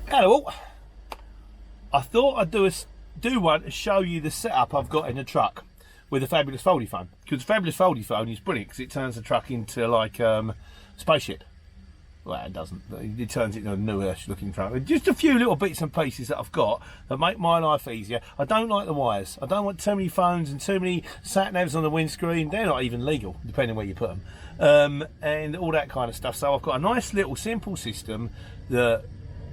Hello. I thought I'd do one to show you the setup I've got in the truck with the Fabulous Foldy phone. Because the Fabulous Foldy phone is brilliant because it turns the truck into like spaceship. Well, it doesn't. It turns it into a newish looking truck. Just a few little bits and pieces that I've got that make my life easier. I don't like the wires. I don't want too many phones and too many sat navs on the windscreen. They're not even legal, depending where you put them, and all that kind of stuff. So I've got a nice little simple system that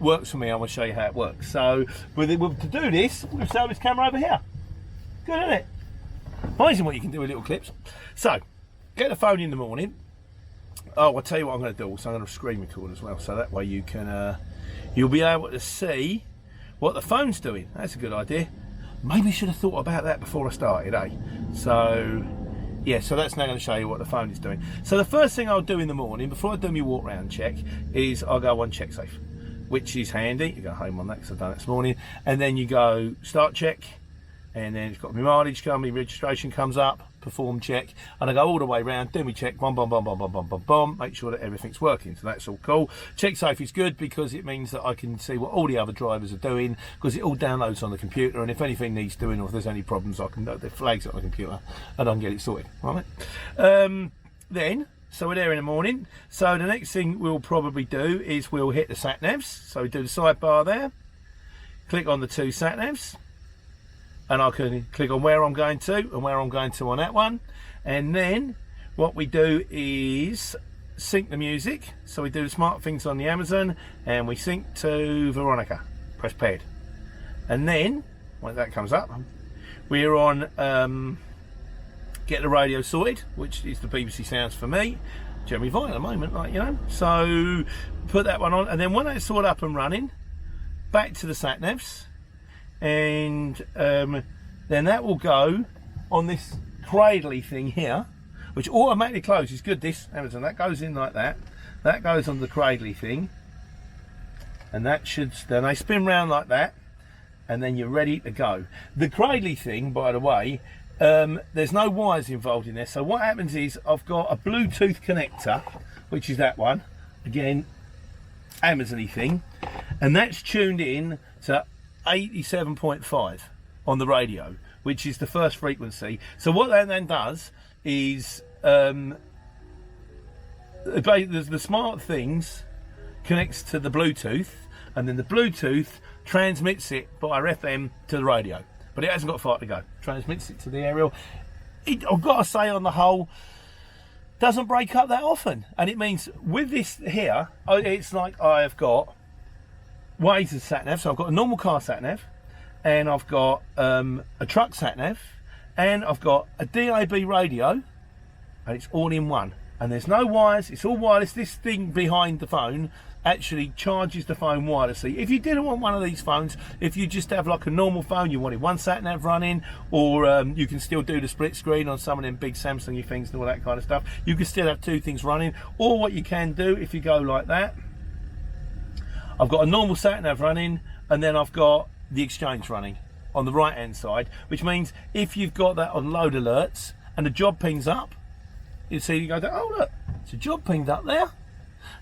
works for me. I'm going to show you how it works. So to do this, we've set this camera over here. Good, isn't it? Amazing what you can do with little clips. So get the phone in the morning. Oh, I'll tell you what I'm going to do. So I'm going to screen record as well, so that way you can you'll be able to see what the phone's doing. That's a good idea. Maybe I should have thought about that before I started, eh? So yeah, so that's now going to show you what the phone is doing. So the first thing I'll do in the morning before I do my walk round check is I'll go on Checksafe, which is handy. You go home on that because I've done it this morning, and then you go start check, and then it's got my mileage come, my registration comes up, perform check, and I go all the way around, do my check, bomb, bomb, bomb, bomb, bomb, bomb, bomb, bomb, make sure that everything's working. So that's all cool. Checksafe is good because it means that I can see what all the other drivers are doing, because it all downloads on the computer, and if anything needs doing or if there's any problems, I can the flags on the computer and I can get it sorted. Right? So we're there in the morning. So the next thing we'll probably do is we'll hit the sat navs. So we do the sidebar there, click on the two sat navs, and I can click on where I'm going to and where I'm going to on that one. And then what we do is sync the music. So we do the smart things on the Amazon and we sync to Veronica. Press paired. And then when that comes up, we're on get the radio sorted, which is the BBC Sounds for me. Jeremy Vine at the moment, like, you know. So put that one on, and then when it's all up and running, back to the sat navs, and then that will go on this cradly thing here, which automatically closes. Good, this Amazon, that goes in like that. That goes on the cradly thing, and that should, then they spin round like that, and then you're ready to go. The cradly thing, by the way, there's no wires involved in there. So what happens is I've got a Bluetooth connector, which is that one, again, Amazon-y thing, and that's tuned in to 87.5 on the radio, which is the first frequency. So what that then does is the smart things connects to the Bluetooth, and then the Bluetooth transmits it by FM to the radio. But it hasn't got far to go. Transmits it to the aerial. I've got to say, on the whole, doesn't break up that often. And it means with this here, it's like I've got ways of sat nav. So I've got a normal car sat nav, and I've got a truck sat nav, and I've got a DAB radio, and it's all in one. And there's no wires. It's all wireless. This thing behind the phone actually charges the phone wirelessly. If you didn't want one of these phones, if you just have like a normal phone, you wanted one sat nav running, or you can still do the split screen on some of them big Samsung things and all that kind of stuff, you can still have two things running. Or what you can do, if you go like that, I've got a normal sat nav running, and then I've got the exchange running on the right hand side, which means if you've got that on load alerts and the job pings up, you see, you go, oh look, it's a job pinged up there,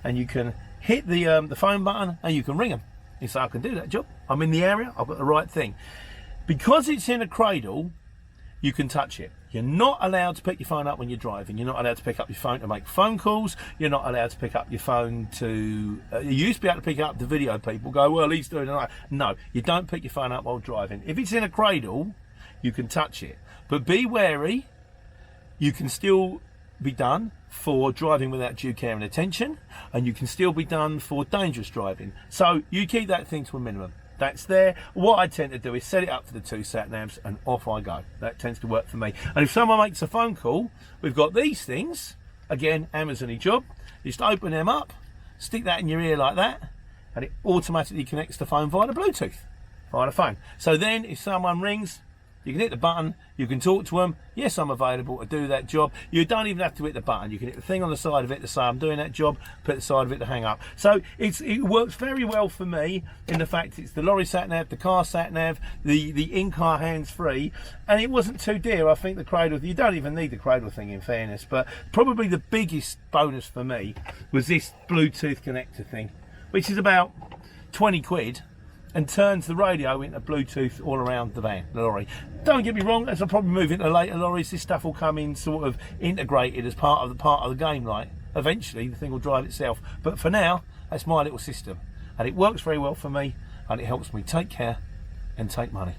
and you can hit the phone button and you can ring them. You say, I can do that job. I'm in the area. I've got the right thing. Because it's in a cradle, you can touch it. You're not allowed to pick your phone up when you're driving. You're not allowed to pick up your phone to make phone calls. You're not allowed to pick up your phone to... you used to be able to pick up the video people. Go, well, he's doing it. No, you don't pick your phone up while driving. If it's in a cradle, you can touch it. But be wary. You can still be done for driving without due care and attention, and you can still be done for dangerous driving. So you keep that thing to a minimum. That's there. What I tend to do is set it up for the two sat navs and off I go. That tends to work for me. And if someone makes a phone call, we've got these things, again, Amazon-y job. You just open them up, stick that in your ear like that, and it automatically connects the phone via the Bluetooth, via the phone. So then if someone rings, you can hit the button, you can talk to them. Yes, I'm available to do that job. You don't even have to hit the button. You can hit the thing on the side of it to say I'm doing that job, put the side of it to hang up. So it works very well for me in the fact it's the lorry sat nav, the car sat nav, the in-car hands-free, and it wasn't too dear. I think the cradle, you don't even need the cradle thing in fairness, but probably the biggest bonus for me was this Bluetooth connector thing, which is about 20 quid and turns the radio into Bluetooth all around the van, the lorry. Don't get me wrong, as I probably move into later lorries, this stuff will come in sort of integrated as part of the game. Like eventually the thing will drive itself, but for now that's my little system, and it works very well for me, and it helps me take care and take money.